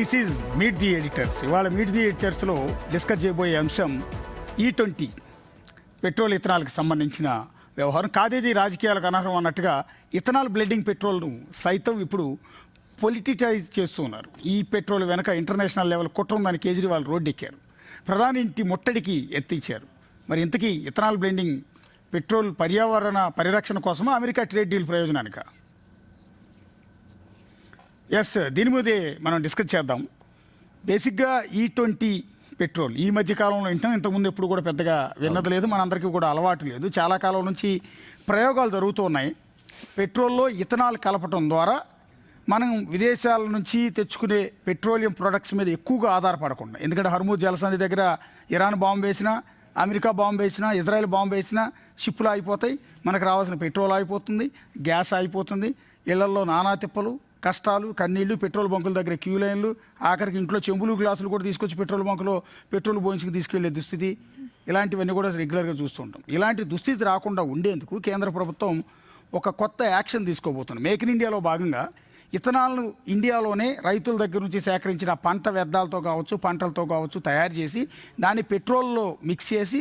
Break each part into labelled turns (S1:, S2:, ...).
S1: This is meet the editors. ఇవాళ meet the ఎడిటర్స్లో discuss చేయబోయే అంశం E20 పెట్రోల్ ఇథనాల్కి సంబంధించిన వ్యవహారం. కాదేది రాజకీయాలకు అనర్హం అన్నట్టుగా ఇథనాల్ బ్లెండింగ్ పెట్రోల్ను సైతం ఇప్పుడు పొలిటిటైజ్ చేస్తూ ఉన్నారు. ఈ పెట్రోల్ వెనక ఇంటర్నేషనల్ లెవెల్ కుట్ర ఉందని కేజ్రీవాల్ రోడ్డెక్కారు. ప్రధాని ఇంటి ముట్టడికి ఎత్తిచ్చారు. మరి ఇంతకీ ఇథనాల్ బ్లెండింగ్ పెట్రోల్ పర్యావరణ పరిరక్షణ కోసమా అమెరికా ట్రేడ్ డీల్ ప్రయోజనానికా? ఎస్, దీని మీదే మనం డిస్కస్ చేద్దాం. బేసిక్గా E20 పెట్రోల్ ఈ మధ్య కాలంలో వింటాం. ఇంతకుముందు ఎప్పుడు కూడా పెద్దగా విన్నది లేదు, మనందరికీ కూడా అలవాటు లేదు. చాలా కాలం నుంచి ప్రయోగాలు జరుగుతూ ఉన్నాయి. పెట్రోల్లో ఇథనాల్ కలపటం ద్వారా మనం విదేశాల నుంచి తెచ్చుకునే పెట్రోలియం ప్రొడక్ట్స్ మీద ఎక్కువగా ఆధారపడకుండా, ఎందుకంటే హర్మూజ్ జలసంధి దగ్గర ఇరాన్ బాంబు వేసినా, అమెరికా బాంబు వేసినా, ఇజ్రాయెల్ బాంబు వేసినా షిప్పులు ఆగిపోతాయి, మనకు రావాల్సిన పెట్రోల్ ఆగిపోతుంది, గ్యాస్ ఆగిపోతుంది. ఇళ్లల్లో నానా తిప్పలు, కష్టాలు, కన్నీళ్లు, పెట్రోల్ బంకుల దగ్గర క్యూ లైన్లు, ఆఖరికి ఇంట్లో చెంబులు గ్లాసులు కూడా తీసుకొచ్చి పెట్రోల్ బంకులో పెట్రోల్ పోయించుకు తీసుకెళ్లే దుస్థితి, ఇలాంటివన్నీ కూడా రెగ్యులర్గా చూస్తుంటాం. ఇలాంటి దుస్థితి రాకుండా ఉండేందుకు కేంద్ర ప్రభుత్వం ఒక కొత్త యాక్షన్ తీసుకోబోతుంది. మేక్ ఇన్ ఇండియాలో భాగంగా ఇథనాల్ను ఇండియాలోనే రైతుల దగ్గర నుంచి సేకరించిన పంట వ్యర్థాలతో కావచ్చు, పంటలతో కావచ్చు తయారు చేసి దాన్ని పెట్రోల్లో మిక్స్ చేసి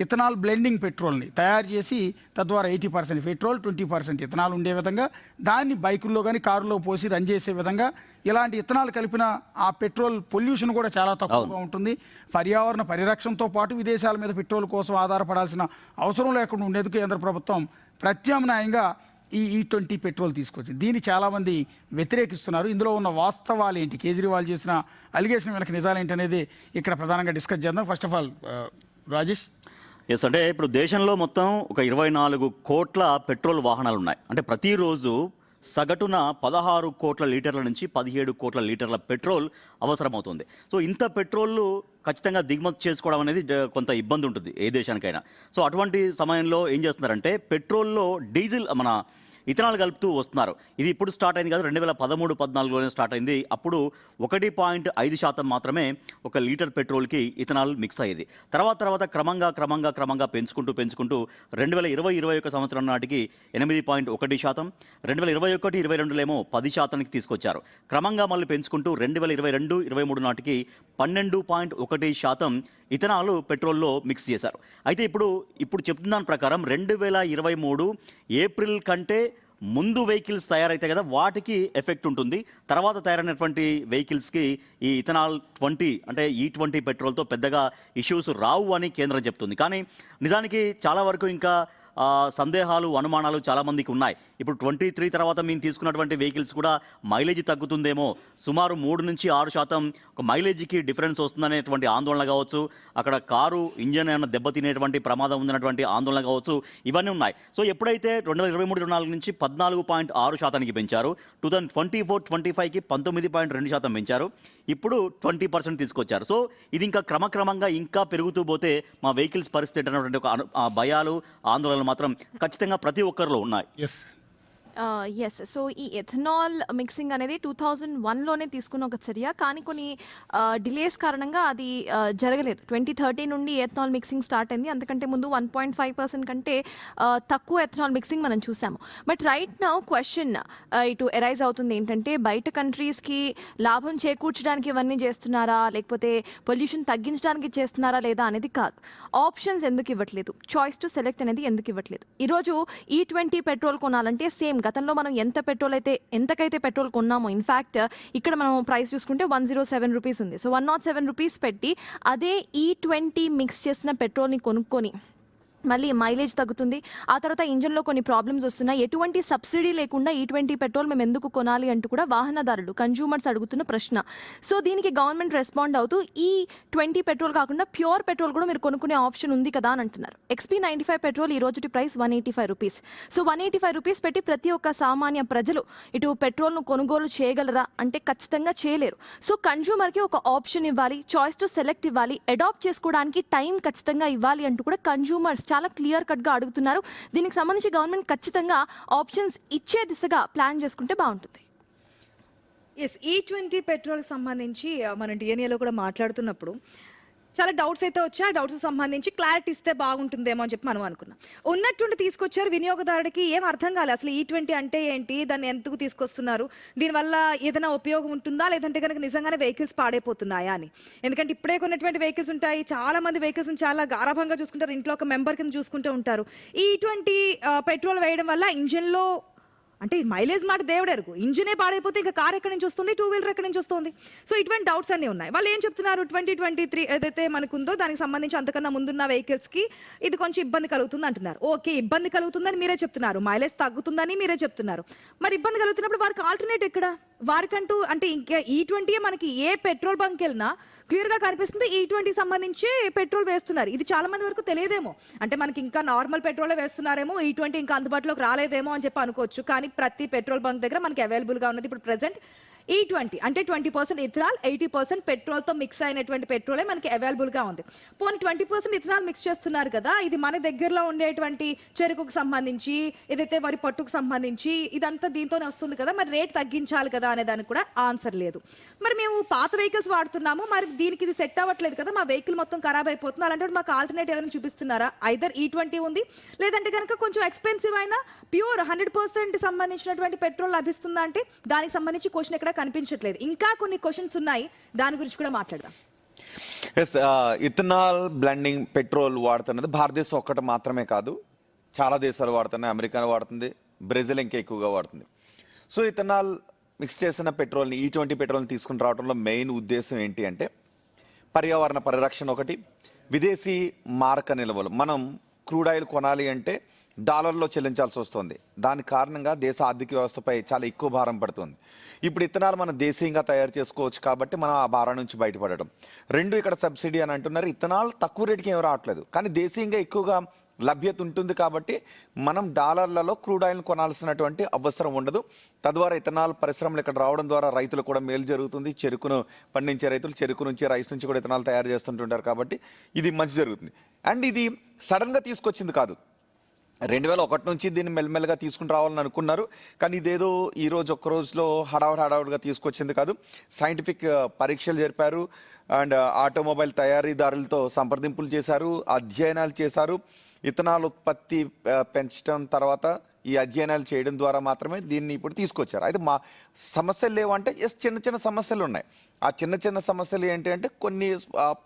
S1: ఇథనాల్ బ్లెండింగ్ పెట్రోల్ని తయారు చేసి తద్వారా 80% పెట్రోల్, 20% ఇథనాల్ ఉండే విధంగా దాన్ని బైకుల్లో కానీ కారులో పోసి రన్ చేసే విధంగా ఇలాంటి ఇథనాల్ కలిపిన ఆ పెట్రోల్ పొల్యూషన్ కూడా చాలా తక్కువగా ఉంటుంది. పర్యావరణ పరిరక్షణతో పాటు విదేశాల మీద పెట్రోల్ కోసం ఆధారపడాల్సిన అవసరం లేకుండా ఉండేందుకు కేంద్ర ప్రభుత్వం ప్రత్యామ్నాయంగా ఈ E20 పెట్రోల్ తీసుకొచ్చింది. దీన్ని చాలామంది వ్యతిరేకిస్తున్నారు. ఇందులో ఉన్న వాస్తవాలు ఏంటి, కేజ్రీవాల్ చేసిన అలిగేషన్ వెనక నిజాలు ఏంటి అనేది ఇక్కడ ప్రధానంగా డిస్కస్ చేద్దాం. First of all Rajesh.
S2: Yes, అంటే ఇప్పుడు దేశంలో మొత్తం ఒక 24 కోట్ల పెట్రోల్ వాహనాలు ఉన్నాయి. అంటే ప్రతిరోజు సగటున 16 కోట్ల లీటర్ల నుంచి 17 కోట్ల లీటర్ల పెట్రోల్ అవసరమవుతుంది. సో ఇంత పెట్రోల్ ఖచ్చితంగా దిగుమతి చేసుకోవడం అనేది కొంత ఇబ్బంది ఉంటుంది ఏ దేశానికైనా. సో అటువంటి సమయంలో ఏం చేస్తున్నారంటే పెట్రోల్లో డీజిల్ మన ఇథనాల్ కలుపుతూ వస్తున్నారు. ఇది ఇప్పుడు స్టార్ట్ అయింది కాదు, 2013-14లోనే స్టార్ట్ అయింది. అప్పుడు 1.5% మాత్రమే ఒక లీటర్ పెట్రోల్కి ఇథనాల్ మిక్స్ అయ్యేది. తర్వాత క్రమంగా పెంచుకుంటూ 2020-21 సంవత్సరం నాటికి 8.1%, 2021-22లో 10%కి తీసుకొచ్చారు. క్రమంగా మళ్ళీ పెంచుకుంటూ 2022-23 నాటికి 12.1% ఇథనాల్ పెట్రోల్లో మిక్స్ చేశారు. అయితే ఇప్పుడు చెప్తున్న దాని ప్రకారం 2023 ఏప్రిల్ కంటే ముందు వెహికల్స్ తయారైతాయి కదా, వాటికి ఎఫెక్ట్ ఉంటుంది. తర్వాత తయారైనటువంటి వెహికల్స్కి ఈ ఇథనాల్ 20 అంటే E20 పెట్రోల్తో పెద్దగా ఇష్యూస్ రావు అని కేంద్రం చెప్తుంది. కానీ నిజానికి చాలా వరకు ఇంకా సందేహాలు, అనుమానాలు చాలామందికి ఉన్నాయి. ఇప్పుడు 23 తర్వాత మేము తీసుకున్నటువంటి వెహికల్స్ కూడా మైలేజ్ తగ్గుతుందేమో, సుమారు 3 నుంచి 6% ఒక మైలేజ్కి డిఫరెన్స్ వస్తుందనేటువంటి ఆందోళన కావచ్చు, అక్కడ కారు ఇంజన్ ఏమైనా దెబ్బతినేటువంటి ప్రమాదం ఉందన్నటువంటి ఆందోళన కావచ్చు, ఇవన్నీ ఉన్నాయి. సో ఎప్పుడైతే 2023-24 నుంచి 14.6%కి పెంచారు, 2024-25కి 19.2% పెంచారు, ఇప్పుడు 20% తీసుకొచ్చారు. సో ఇది ఇంకా క్రమక్రమంగా ఇంకా పెరుగుతూ పోతే మా వెహికల్స్ పరిస్థితి అనేటువంటి ఒక భయాలు, ఆందోళనలు మాత్రం ఖచ్చితంగా ప్రతి ఒక్కరిలో ఉన్నాయి.
S3: ఎస్, సో ఈ ఎథనాల్ మిక్సింగ్ అనేది 2001లోనే తీసుకున్న ఒక చర్య, కానీ కొన్ని డిలేస్ కారణంగా అది జరగలేదు. 2013 నుండి ఎథనాల్ మిక్సింగ్ స్టార్ట్ అయింది. అంతకంటే ముందు 1.5% కంటే తక్కువ ఎథనాల్ మిక్సింగ్ మనం చూసాము. బట్ రైట్ నౌ క్వశ్చన్ ఇటు ఎరైజ్ అవుతుంది ఏంటంటే, బయట కంట్రీస్కి లాభం చేకూర్చడానికి ఇవన్నీ చేస్తున్నారా, లేకపోతే పొల్యూషన్ తగ్గించడానికి చేస్తున్నారా లేదా అనేది కాదు. ఆప్షన్స్ ఎందుకు ఇవ్వట్లేదు, చాయిస్ టు సెలెక్ట్ అనేది ఎందుకు ఇవ్వట్లేదు? ఈరోజు E20 పెట్రోల్ కొనాలంటే సేమ్ గతంలో మనం ఎంతకైతే పెట్రోల్ కొన్నామో, ఇన్ఫ్యాక్ట్ ఇక్కడ మనం ప్రైస్ చూసుకుంటే 107 రూపీస్ ఉంది. సో 107 రూపీస్ పెట్టి అదే E20 మిక్స్ చేసిన పెట్రోల్ని కొనుక్కొని మళ్ళీ మైలేజ్ తగ్గుతుంది, ఆ తర్వాత ఇంజన్లో కొన్ని ప్రాబ్లమ్స్ వస్తున్నాయి, ఎటువంటి సబ్సిడీ లేకుండా E20 పెట్రోల్ మేము ఎందుకు కొనాలి అంటూ కూడా వాహనదారులు, కన్జ్యూమర్స్ అడుగుతున్న ప్రశ్న. సో దీనికి గవర్నమెంట్ రెస్పాండ్ అవుతూ E20 పెట్రోల్ కాకుండా ప్యూర్ పెట్రోల్ కూడా మీరు కొనుక్కునే ఆప్షన్ ఉంది కదా అని అంటున్నారు. XP95 పెట్రోల్ ఈ రోజుటి ప్రైస్ 185 రూపీస్. సో 185 రూపీస్ పెట్టి ప్రతి ఒక్క సామాన్య ప్రజలు ఇటు పెట్రోల్ను కొనుగోలు చేయగలరా అంటే ఖచ్చితంగా చేయలేరు. సో కన్జ్యూమర్కి ఒక ఆప్షన్ ఇవ్వాలి, చాయిస్ టు సెలెక్ట్ ఇవ్వాలి, అడాప్ట్ చేసుకోవడానికి టైం ఖచ్చితంగా ఇవ్వాలి అంటూ కూడా కన్జ్యూమర్స్ చాలా క్లియర్ కట్గా అడుగుతున్నారు. దీనికి సంబంధించి గవర్నమెంట్ ఖచ్చితంగా ఆప్షన్స్ ఇచ్చే దిశగా ప్లాన్ చేసుకుంటే బాగుంటుంది.
S4: ఎస్, E20 పెట్రోల్ సంబంధించి మన డిఎన్ఏలో కూడా మాట్లాడుతున్నప్పుడు చాలా డౌట్స్ అయితే వచ్చాయి. ఆ డౌట్స్ సంబంధించి క్లారిటీ ఇస్తే బాగుంటుందేమో అని చెప్పి మనం అనుకున్నాం. ఉన్నట్టుండి తీసుకొచ్చారు, వినియోగదారుడికి ఏం అర్థం కాలేదు అసలు E20 అంటే ఏంటి, దాన్ని ఎందుకు తీసుకొస్తున్నారు, దీనివల్ల ఏదైనా ఉపయోగం ఉంటుందా, లేదంటే కనుక నిజంగానే వెహికల్స్ పాడైపోతున్నాయా అని. ఎందుకంటే ఇప్పుడే కొన్నటువంటి వెహికల్స్ ఉంటాయి, చాలా మంది వెహికల్స్ చాలా గారాభంగా చూసుకుంటారు, ఇంట్లో ఒక మెంబర్ కింద చూసుకుంటూ ఉంటారు. E20 పెట్రోల్ వేయడం వల్ల ఇంజిన్లో అంటే మైలేజ్ మాట దేవుడెరుగు, ఇంజినే పాడైపోతే ఇంకా కార్ ఎక్కడి నుంచి వస్తుంది, టూ వీలర్ ఎక్కడి నుంచి వస్తుంది. సో ఇటువంటి డౌట్స్ అన్నీ ఉన్నాయి. వాళ్ళు ఏం చెప్తున్నారు, 2023 ఏదైతే మనకుందో దానికి సంబంధించి అంతకన్నా ముందున్న వెహికల్స్కి ఇది కొంచెం ఇబ్బంది కలుగుతుంది అంటున్నారు. ఓకే, ఇబ్బంది కలుగుతుందని మీరే చెప్తున్నారు, మైలేజ్ తగ్గుతుందని మీరే చెప్తున్నారు. మరి ఇబ్బంది కలుగుతున్నప్పుడు వారికి ఆల్టర్నేట్ ఎక్కడ, వారికంటూ అంటే ఇంకా E20 మనకి ఏ పెట్రోల్ బంక్ వెళ్ళినా క్లియర్గా కనిపిస్తుంది E20 సంబంధించి పెట్రోల్ వేస్తున్నారు. ఇది చాలా మంది వరకు తెలియదేమో, అంటే మనకి ఇంకా నార్మల్ పెట్రోలే వేస్తున్నారేమో, E20 ఇంకా అందుబాటులోకి రాలేదేమో అని చెప్పి అనుకోవచ్చు. కానీ ప్రతి పెట్రోల్ బంక్ దగ్గర మనకి అవైలబుల్గా ఉన్నది ఇప్పుడు ప్రెసెంట్ E20, అంటే 20% ఇథనాల్ 80% పెట్రోల్తో మిక్స్ అయినటువంటి పెట్రోలే మనకి అవైలబుల్గా ఉంది. పోనీ 20% ఇథనాల్ మిక్స్ చేస్తున్నారు కదా, ఇది మన దగ్గరలో ఉండేటువంటి చెరుకుకు సంబంధించి, ఏదైతే వరి పట్టుకు సంబంధించి ఇదంతా దీంతోనే వస్తుంది కదా, మరి రేట్ తగ్గించాలి కదా అనే దానికి కూడా ఆన్సర్ లేదు. మరి మేము పాత వెహికల్స్ వాడుతున్నాము, మరి దీనికి ఇది సెట్ అవ్వట్లేదు కదా, మా వెహికల్ మొత్తం ఖరాబ్ అయిపోతుంది, అలాంటి మాకు ఆల్టర్నేట్ ఏమైనా చూపిస్తున్నారా? ఐదర్ E20 ఉంది, లేదంటే కనుక కొంచెం ఎక్స్పెన్సివ్ అయినా ప్యూర్ 100% సంబంధించినటువంటి పెట్రోల్ లభిస్తుందా అంటే దానికి సంబంధించి క్వశ్చన్ ఎక్కడ కనిపించట్లేదు. ఇంకా కొన్ని క్వశ్చన్స్ ఉన్నాయి, దాని గురించి కూడా మాట్లాడదాం.
S5: ఎస్, ఇథనాల్ బ్లెండింగ్ పెట్రోల్ వాడుతున్నది భారతదేశం ఒక్కటి మాత్రమే కాదు, చాలా దేశాలు వాడుతున్నాయి. అమెరికా వాడుతుంది, బ్రెజిల్ ఇంకా ఎక్కువగా వాడుతుంది. సో ఇథనాల్ మిక్స్ చేసిన పెట్రోల్ని E20 పెట్రోల్ని తీసుకుని రావడంలో మెయిన్ ఉద్దేశం ఏంటి అంటే పర్యావరణ పరిరక్షణ ఒకటి, విదేశీ మారక నిల్వలు. మనం క్రూడ్ ఆయిల్ కొనాలి అంటే డాలర్లో చెల్లించాల్సి వస్తుంది, దాని కారణంగా దేశ ఆర్థిక వ్యవస్థపై చాలా ఎక్కువ భారం పడుతుంది. ఇప్పుడు ఇథనాల్ మనం దేశీయంగా తయారు చేసుకోవచ్చు కాబట్టి మనం ఆ భారం నుంచి బయటపడడం. రెండు, ఇక్కడ సబ్సిడీ అని అంటున్నారు, ఇథనాల్ తక్కువ రేటుకి ఏం రావట్లేదు, కానీ దేశీయంగా ఎక్కువగా లభ్యత ఉంటుంది కాబట్టి మనం డాలర్లలో క్రూడ్ ఆయిల్ని కొనాల్సినటువంటి అవసరం ఉండదు. తద్వారా ఇథనాల్ పరిశ్రమలు ఇక్కడ రావడం ద్వారా రైతులు కూడా మేలు జరుగుతుంది. చెరుకును పండించే రైతులు చెరుకు నుంచి, రైస్ నుంచి కూడా ఇథనాల్ తయారు చేస్తుంటుంటారు కాబట్టి ఇది మంచి జరుగుతుంది. అండ్ ఇది సడన్గా తీసుకొచ్చింది కాదు, 2001 నుంచి దీన్ని మెల్లమెల్లగా తీసుకుని రావాలని అనుకున్నారు. కానీ ఇదేదో ఈరోజు ఒక్క రోజులో హడావుడిగా తీసుకొచ్చింది కాదు. సైంటిఫిక్ పరీక్షలు జరిపారు అండ్ ఆటోమొబైల్ తయారీదారులతో సంప్రదింపులు చేశారు, అధ్యయనాలు చేశారు. ఇథనాల్ ఉత్పత్తి పెంచడం తర్వాత ఈ అధ్యయనాలు చేయడం ద్వారా మాత్రమే దీన్ని ఇప్పుడు తీసుకొచ్చారు. అయితే మా సమస్యలు లేవంటే ఎస్, చిన్న సమస్యలు ఉన్నాయి. ఆ చిన్న సమస్యలు ఏంటి అంటే కొన్ని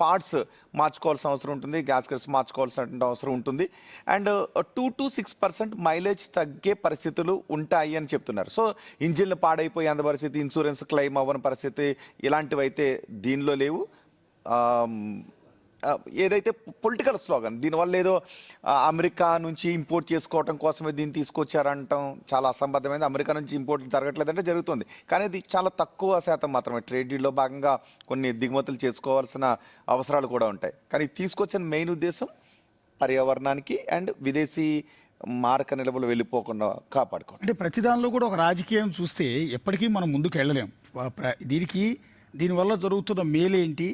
S5: పార్ట్స్ మార్చుకోవాల్సిన అవసరం ఉంటుంది, గ్యాస్కెట్స్ మార్చుకోవాల్సిన అవసరం ఉంటుంది. అండ్ 2 to 6% మైలేజ్ తగ్గే పరిస్థితులు ఉంటాయి అని చెప్తున్నారు. సో ఇంజిన్లు పాడైపోయే అంత పరిస్థితి, ఇన్సూరెన్స్ క్లెయిమ్ అవ్వని పరిస్థితి, ఇలాంటివి అయితే దీనిలో లేవు. ఏదైతే పొలిటికల్ స్లోగన్, దీనివల్ల ఏదో అమెరికా నుంచి ఇంపోర్ట్ చేసుకోవటం కోసమే దీన్ని తీసుకొచ్చారంటాం చాలా అసంబద్ధమైంది. అమెరికా నుంచి ఇంపోర్ట్ జరగట్లేదంటే జరుగుతుంది, కానీ అది చాలా తక్కువ శాతం మాత్రమే. ట్రేడ్ డీల్లో భాగంగా కొన్ని దిగుమతులు చేసుకోవాల్సిన అవసరాలు కూడా ఉంటాయి. కానీ తీసుకొచ్చిన మెయిన్ ఉద్దేశం పర్యావరణానికి అండ్ విదేశీ మారక నిల్వలు వెళ్ళిపోకుండా కాపాడుకోవడం.
S1: అంటే ప్రతి దానిలో కూడా ఒక రాజకీయం చూస్తే ఎప్పటికీ మనం ముందుకు వెళ్ళలేం. దీనివల్ల జరుగుతున్న మేలేంటి,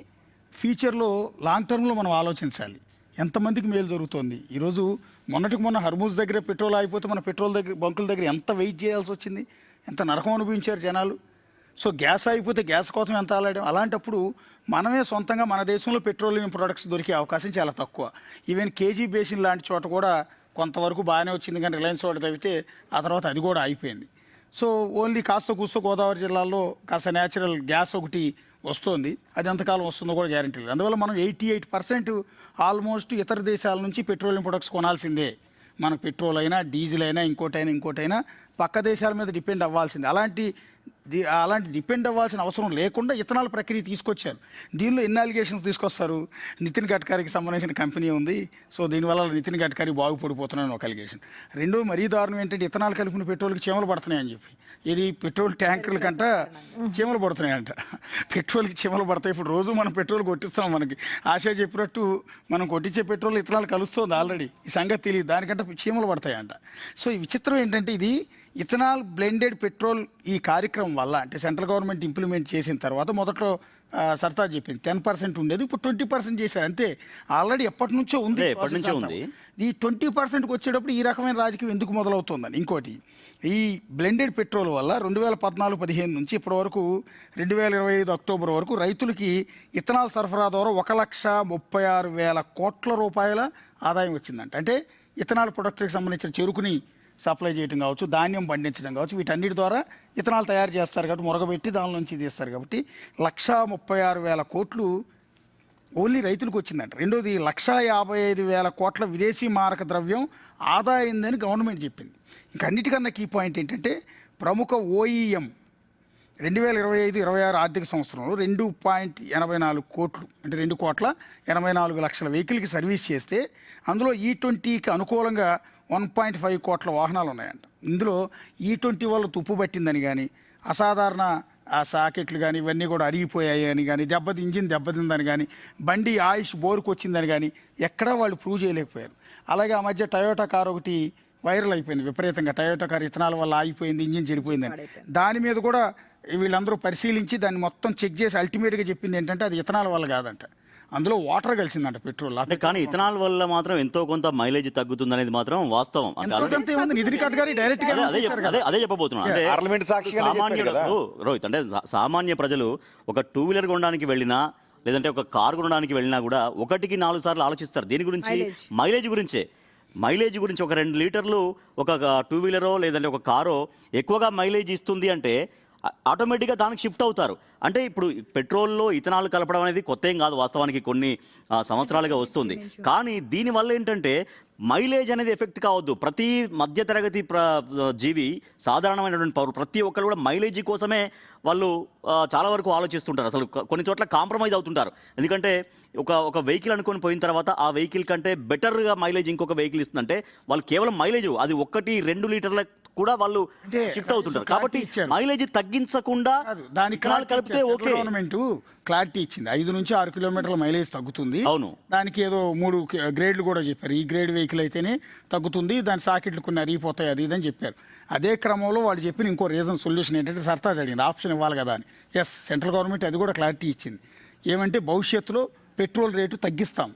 S1: ఫ్యూచర్లో లాంగ్ టర్మ్లో మనం ఆలోచించాలి, ఎంతమందికి మేలు జరుగుతుంది. ఈరోజు మొన్నటికి మొన్న హర్మూజ్ దగ్గర పెట్రోల్ అయిపోతే మన పెట్రోల్ దగ్గర బంకుల దగ్గర ఎంత వెయిట్ చేయాల్సి వచ్చింది, ఎంత నరకం అనుభవించారు జనాలు. సో గ్యాస్ అయిపోతే గ్యాస్ కోసం ఎంత ఆలాడాం. అలాంటప్పుడు మనమే సొంతంగా మన దేశంలో పెట్రోలియం ప్రొడక్ట్స్ దొరికే అవకాశం చాలా తక్కువ. ఈవెన్ కేజీ బేసిన్ లాంటి చోట కూడా కొంతవరకు బాగానే వచ్చింది, కానీ రిలయన్స్ వాటి తవ్వితే ఆ తర్వాత అది కూడా అయిపోయింది. సో ఓన్లీ కాస్త కూస్తో గోదావరి జిల్లాలో కాస్త న్యాచురల్ గ్యాస్ ఒకటి వస్తుంది, అది ఎంతకాలం వస్తుందో కూడా గ్యారంటీ లేదు. అందువల్ల మనం 88% ఆల్మోస్ట్ ఇతర దేశాల నుంచి పెట్రోలియం ప్రొడక్ట్స్ కొనాల్సిందే. మనకు పెట్రోల్ అయినా డీజిల్ అయినా ఇంకోటైనా పక్క దేశాల మీద డిపెండ్ అవ్వాల్సిందే. అలాంటి డిపెండ్ అవ్వాల్సిన అవసరం లేకుండా ఇథనాల్ ప్రక్రియ తీసుకొచ్చారు. దీనిలో ఎన్ని అలిగేషన్స్ తీసుకొస్తారు. నితిన్ గడ్కరీకి సంబంధించిన కంపెనీ ఉంది, సో దీనివల్ల నితిన్ గడ్కరీ బాగుపడిపోతున్నాయని ఒక అలిగేషన్. రెండో మరీ దారుణం ఏంటంటే ఇథనాల్ కలిపిన పెట్రోల్కి చీమలు పడుతున్నాయని చెప్పి, ఇది పెట్రోల్ ట్యాంకర్ల కంట చీమలు పడుతున్నాయంట. పెట్రోల్కి చీమలు పడతాయి. ఇప్పుడు రోజు మనం పెట్రోల్ కొట్టిస్తాం, మనకి ఆశ చెప్పినట్టు మనం కొట్టించే పెట్రోల్ ఇథనాల్ కలుస్తుంది ఆల్రెడీ, ఈ సంగతి తెలియదు, దానికంటే చీమలు పడతాయంట. సో ఈ విచిత్రం ఏంటంటే ఇది ఇథనాల్ బ్లెండెడ్ పెట్రోల్ ఈ కార్యక్రమం వల్ల అంటే సెంట్రల్ గవర్నమెంట్ ఇంప్లిమెంట్ చేసిన తర్వాత మొదట్లో సర్తా చెప్పింది 10% ఉండేది, ఇప్పుడు 20% చేశారు అంతే. ఆల్రెడీ ఎప్పటి నుంచో ఉంది
S2: అదే, ఎప్పటి నుంచో
S1: process
S2: ఉంది.
S1: అంతా. ఈ 20%కి వచ్చేటప్పుడు ఈ రకమైన రాజకీయం ఎందుకు మొదలవుతుందని ఇంకోటి, ఈ బ్లెండెడ్ పెట్రోల్ వల్ల 2014-15 నుంచి ఇప్పటి వరకు 2025 అక్టోబర్ వరకు రైతులకి ఇథనాల్ సరఫరా ద్వారా 1,36,000 కోట్ల రూపాయల ఆదాయం వచ్చిందంట. అంటే ఇథనాల్ ప్రొడక్ట్కి సంబంధించిన చెరుకుని సప్లై చేయడం కావచ్చు, ధాన్యం పండించడం కావచ్చు, వీటన్నిటి ద్వారా ఇథనాల్ తయారు చేస్తారు కాబట్టి మురగబెట్టి దాని నుంచి తీస్తారు కాబట్టి 1,36,000 కోట్లు ఓన్లీ రైతులకు వచ్చిందంట. రెండోది 1,55,000 కోట్ల విదేశీ మారక ద్రవ్యం ఆదా అయిందని గవర్నమెంట్ చెప్పింది. ఇంకన్నిటికన్నా కీ పాయింట్ ఏంటంటే ప్రముఖ ఓఈఎం 2025-26 ఆర్థిక సంవత్సరంలో 2.84 కోట్లు అంటే 2,84 లక్షల వెహికల్కి సర్వీస్ చేస్తే అందులో E20కి అనుకూలంగా 1.5 కోట్ల వాహనాలు ఉన్నాయంట. ఇందులో E20 వల్ల తుప్పు పట్టిందని కానీ, అసాధారణ ఆ సాకెట్లు కానీ ఇవన్నీ కూడా అరిగిపోయాయి అని కానీ, ఇంజిన్ దెబ్బతిందని కానీ, బండి ఆయుష్ బోరుకు వచ్చిందని కానీ ఎక్కడా వాళ్ళు ప్రూవ్ చేయలేకపోయారు. అలాగే ఆ మధ్య టయోటా కార్ ఒకటి వైరల్ అయిపోయింది విపరీతంగా, టయోటా కార్ ఇథనాల్ వల్ల ఆగిపోయింది, ఇంజిన్ చెడిపోయిందని. దాని మీద కూడా వీళ్ళందరూ పరిశీలించి దాన్ని మొత్తం చెక్ చేసి అల్టిమేట్గా చెప్పింది ఏంటంటే అది ఇథనాల్ వల్ల కాదంట, అందులో వాటర్ కలిసిందంట పెట్రోల్.
S2: అంటే కానీ ఇథనాల్ వల్ల మాత్రం ఎంతో కొంత మైలేజ్ తగ్గుతుంది అనేది మాత్రం వాస్తవం. అంటే
S1: నితిన్ గడ్కరీ డైరెక్ట్ గా
S2: అదే చెప్పబోతున్నాను. అంటే
S5: పార్లమెంట్ సాక్షిగానే
S2: సామాన్యుడు
S5: చెప్పాడు కదా.
S2: రోహిత్, అంటే సామాన్య ప్రజలు ఒక 2 వీలర్ కొనడానికి వెళ్ళినా లేదంటే ఒక కారు కొనడానికి వెళ్ళినా కూడా 1-4 సార్లు ఆలోచిస్తారు దేని గురించి, మైలేజ్ గురించే. మైలేజ్ గురించి ఒక 2 లీటర్లు ఒక 2 వీలరో లేదంటే ఒక కారో ఎక్కువగా మైలేజ్ ఇస్తుంది అంటే ఆటోమేటిక్గా దానికి షిఫ్ట్ అవుతారు. అంటే ఇప్పుడు పెట్రోల్లో ఇథనాల్ కలపడం అనేది కొత్త ఏం కాదు, వాస్తవానికి కొన్ని సంవత్సరాలుగా వస్తుంది. కానీ దీనివల్ల ఏంటంటే మైలేజ్ అనేది ఎఫెక్ట్ కావద్దు. ప్రతి మధ్యతరగతి జీవి, సాధారణమైనటువంటి పౌరులు ప్రతి ఒక్కరు కూడా మైలేజీ కోసమే వాళ్ళు చాలా వరకు ఆలోచిస్తుంటారు. అసలు కొన్ని చోట్ల కాంప్రమైజ్ అవుతుంటారు. ఎందుకంటే ఒక వెహికల్ అనుకొని పోయిన తర్వాత ఆ వెహికల్ కంటే బెటర్గా మైలేజ్ ఇంకొక వెహికల్ ఇస్తుందంటే వాళ్ళు కేవలం మైలేజ్ అది 1-2 లీటర్ల కూడా వాళ్ళు షిఫ్ట్ అవుతుంటారు. కాబట్టి మైలేజ్ తగ్గించకుండా
S1: దానికి
S2: కలిపితే ఓకే.
S1: గవర్నమెంట్ క్లారిటీ ఇచ్చింది 5-6 కిలోమీటర్ల మైలేజ్ తగ్గుతుంది.
S2: అవును,
S1: దానికి ఏదో 3 గ్రేడ్లు కూడా చెప్పారు. ఈ గ్రేడ్ వెహికల్ అయితేనే తగ్గుతుంది, దాని సాకెట్లు కొన్ని అరిగిపోతాయి అది ఇదని చెప్పారు. అదే క్రమంలో వాళ్ళు చెప్పిన ఇంకో సొల్యూషన్ ఏంటంటే సర్తాజ్ అడిగింది, ఆప్షన్ ఇవ్వాలి కదా అని. ఎస్, సెంట్రల్ గవర్నమెంట్ అది కూడా క్లారిటీ ఇచ్చింది. ఏమంటే భవిష్యత్తులో పెట్రోల్ రేటు తగ్గిస్తాం,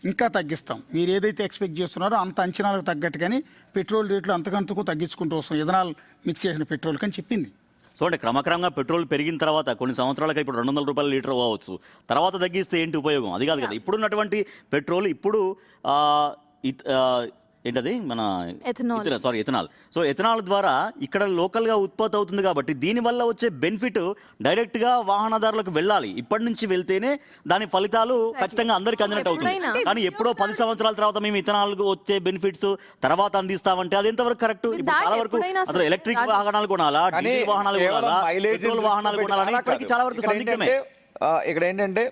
S1: ఇంకా తగ్గిస్తాం. మీరు ఏదైతే ఎక్స్పెక్ట్ చేస్తున్నారో అంత అంచనాలకు తగ్గట్టుగానే పెట్రోల్ రేట్లు అంతకంతకు తగ్గించుకుంటూ వస్తాం ఇథనాల్ మిక్స్ చేసిన పెట్రోల్ అని చెప్పింది.
S2: సో అంటే క్రమక్రమంగా పెట్రోల్ పెరిగిన తర్వాత కొన్ని సంవత్సరాలుగా ఇప్పుడు 200 రూపాయల లీటర్ అవ్వచ్చు, తర్వాత తగ్గిస్తే ఏంటి ఉపయోగం? అది కాదు కదా. ఇప్పుడున్నటువంటి పెట్రోల్ ఇప్పుడు ఏంటది మన ఇథనాల్. సో ఇథనాల్ ద్వారా ఇక్కడ లోకల్గా ఉత్పత్తి అవుతుంది కాబట్టి దీనివల్ల వచ్చే బెనిఫిట్ డైరెక్ట్గా వాహనదారులకు వెళ్ళాలి. ఇప్పటి నుంచి వెళ్తేనే దాని ఫలితాలు ఖచ్చితంగా అందరికీ అందినట్టు అవుతుంది. కానీ ఎప్పుడో 10 సంవత్సరాల తర్వాత మేము ఇథనాల్ వచ్చే బెనిఫిట్స్ తర్వాత అందిస్తామంటే అది ఎంతవరకు కరెక్ట్? ఇప్పుడు చాలా వరకు అసలు ఎలక్ట్రిక్ వాహనాలు కొనాలా, డీజిల్ వాహనాలు కొనాలా, పెట్రోల్ వాహనాలు కొనాలని ఇప్పటికీ చాలా వరకు సందిగ్ధమే.
S5: ఇక్కడ ఏంటంటే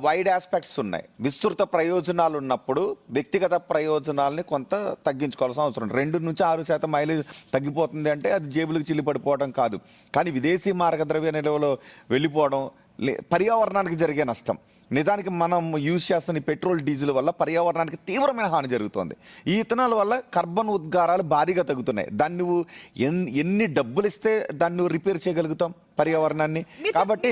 S5: వైడ్ ఆస్పెక్ట్స్ ఉన్నాయి. విస్తృత ప్రయోజనాలు ఉన్నప్పుడు వ్యక్తిగత ప్రయోజనాలని కొంత తగ్గించుకోవాల్సిన అవసరం. 2-6% మైలేజ్ తగ్గిపోతుంది అంటే అది జేబులకు చిల్లి పడిపోవడం కాదు, కానీ విదేశీ మార్గద్రవ్య నిల్వలో వెళ్ళిపోవడం, పర్యావరణానికి జరిగే నష్టం. నిజానికి మనం యూజ్ చేస్తున్న ఈ పెట్రోల్ డీజిల్ వల్ల పర్యావరణానికి తీవ్రమైన హాని జరుగుతుంది. ఈ ఇథనాల్ వల్ల కార్బన్ ఉద్గారాలు భారీగా తగ్గుతున్నాయి. దాన్ని నువ్వు ఎన్ని డబ్బులు ఇస్తే దాన్ని నువ్వు రిపేర్ చేయగలుగుతాం పర్యావరణాన్ని? కాబట్టి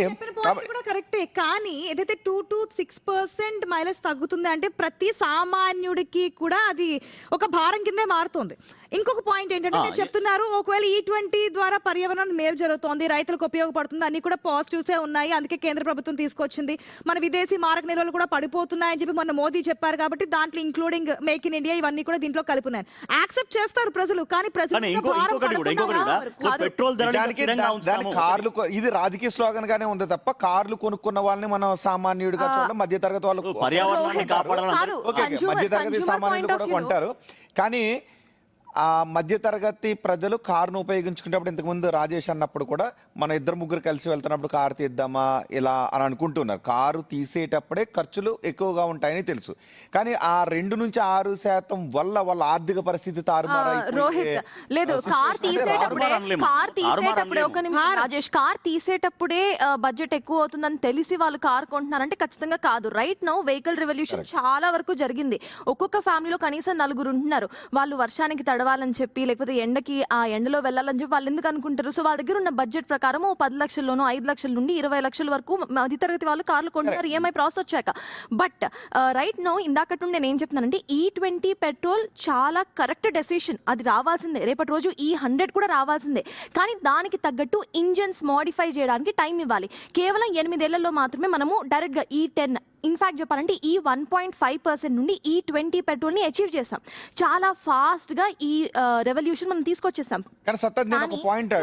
S4: కరెక్టే, కానీ ఏదైతే 2-6% మైలేజ్ తగ్గుతుంది అంటే ప్రతి సామాన్యుడికి కూడా అది ఒక భారం కిందే మారుతుంది. ఇంకొక పాయింట్ ఏంటంటే మీరు చెప్తున్నారు ఒకవేళ E20 ద్వారా పర్యావరణానికి మేలు జరుగుతోంది, రైతులకు ఉపయోగపడుతుంది, అన్ని కూడా పాజిటివ్సే ఉన్నాయి, అందుకే కేంద్ర ప్రభుత్వం తీసుకొచ్చింది. మన విదేశీ మారక నిల్వలు కూడా పడిపోతున్నాయని చెప్పి మొన్న మోదీ చెప్పారు కాబట్టి దాంట్లో ఇంక్లూడింగ్ మేక్ ఇన్ ఇండియా ఇవన్నీ కూడా దీంట్లో కలుపున్నాయి. యాక్సెప్ట్ చేస్తారు ప్రజలు, కానీ
S5: కార్లు ఇది రాజకీయ స్లోగన్ గానే ఉంది తప్ప కార్లు కొనుక్కున్న వాళ్ళని మనం సామాన్యుడిగా చూడాలి. మధ్యతరగతి వాళ్ళు
S2: పర్యావరణాన్ని కాపాడాలి,
S5: మధ్యతరగతి సామాన్యులు కూడా కొంటారు. కానీ ఆ మధ్యతరగతి ప్రజలు కారును ఉపయోగించుకునేటప్పుడు ఇంతకుముందు రాజేష్ అన్నప్పుడు కూడా మన 2-3 కలిసి వెళ్తున్నప్పుడు కారు తీద్దామా ఇలా అని అనుకుంటున్నారు. కారు తీసేటప్పుడే ఖర్చులు ఎక్కువగా ఉంటాయని తెలుసు, కానీ ఆ 2-6% వల్ల వాళ్ళ ఆర్థిక పరిస్థితి
S3: రోహిత్ లేదు, కార్ తీసేటప్పుడే ఒక నిమిషం రాజేష్, కార్ తీసేటప్పుడే బడ్జెట్ ఎక్కువ అవుతుందని తెలిసి వాళ్ళు కార్ కొంటున్నారంటే ఖచ్చితంగా కాదు. రైట్ నౌ వెహికల్ రెవల్యూషన్ చాలా వరకు జరిగింది. ఒక్కొక్క ఫ్యామిలీలో కనీసం 4 ఉంటున్నారు, వాళ్ళు వర్షానికి తడవాలని చెప్పి లేకపోతే ఎండకి ఆ ఎండలో వెళ్ళాలని చెప్పి వాళ్ళు ఎందుకు అనుకుంటారు? సో వాళ్ళ దగ్గర ఉన్న బడ్జెట్ ప్రకారం 10 లక్షల్లోనూ 5 లక్షల నుండి 20 లక్షల వరకు మధ్యతరగతి వాళ్ళు కార్లు కొంటున్నారు ఈఎంఐ ప్రాసెస్ వచ్చాక. బట్ రైట్ నో ఇందాకటి నుండి నేను ఏం చెప్తున్నానంటే E20 పెట్రోల్ చాలా కరెక్ట్ డెసిషన్. అది రావాల్సిందే, రేపటి రోజు E100 కూడా రావాల్సిందే. కానీ దానికి తగ్గట్టు ఇంజన్స్ మోడిఫై చేయడానికి టైం ఇవ్వాలి. కేవలం 8 ఏళ్లలో మాత్రమే మనము డైరెక్ట్గా E10 ఇన్ఫాక్ట్ చెప్పాలంటే ఈ 1.5% నుండి E20 పెట్రోల్ని అచీవ్ చేసాం. చాలా ఫాస్ట్గా ఈ రెవల్యూషన్ మనం తీసుకొచ్చేసాం.
S5: కానీ సత్తా నేను ఒక పాయింట్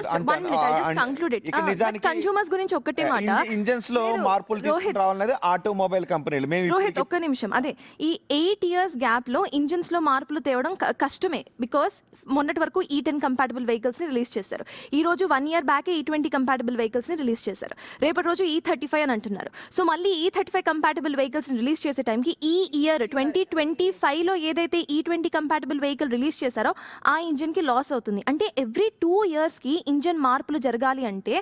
S3: కన్స్యూమర్స్ గురించి ఒక్కటే మాట,
S5: ఇంజన్స్ లో మార్పులు తీసుకుని రావాలనేది ఆటోమొబైల్ కంపెనీలు. మేము
S3: రోహిత్ ఒక్క నిమిషం, అదే ఈ 8 years గ్యాప్ లో ఇంజన్స్ లో మార్పులు తేవడం కష్టమే. బికాస్ మొన్నటి వరకు E10 కంపాటబుల్ వెహికల్స్ ని రిలీజ్ చేశారు. ఈ రోజు 1 year back E20 compatible vehicles ని రిలీజ్ చేశారు. రేపటి రోజు E35 అని అంటున్నారు. సో మళ్ళీ E35 కంపాటబుల్ వెహికల్స్ రిలీజ్ చేసే టైంకి ఈ ఇయర్ 2025 లో ఏదైతే E20 కంపాటబుల్ వెహికల్ రిలీజ్ చేశారో ఆ ఇంజిన్ కి లాస్ అవుతుంది. అంటే ఎవ్రీ 2 years కి ఇంజిన్ మార్పులు జరగాలి అంటే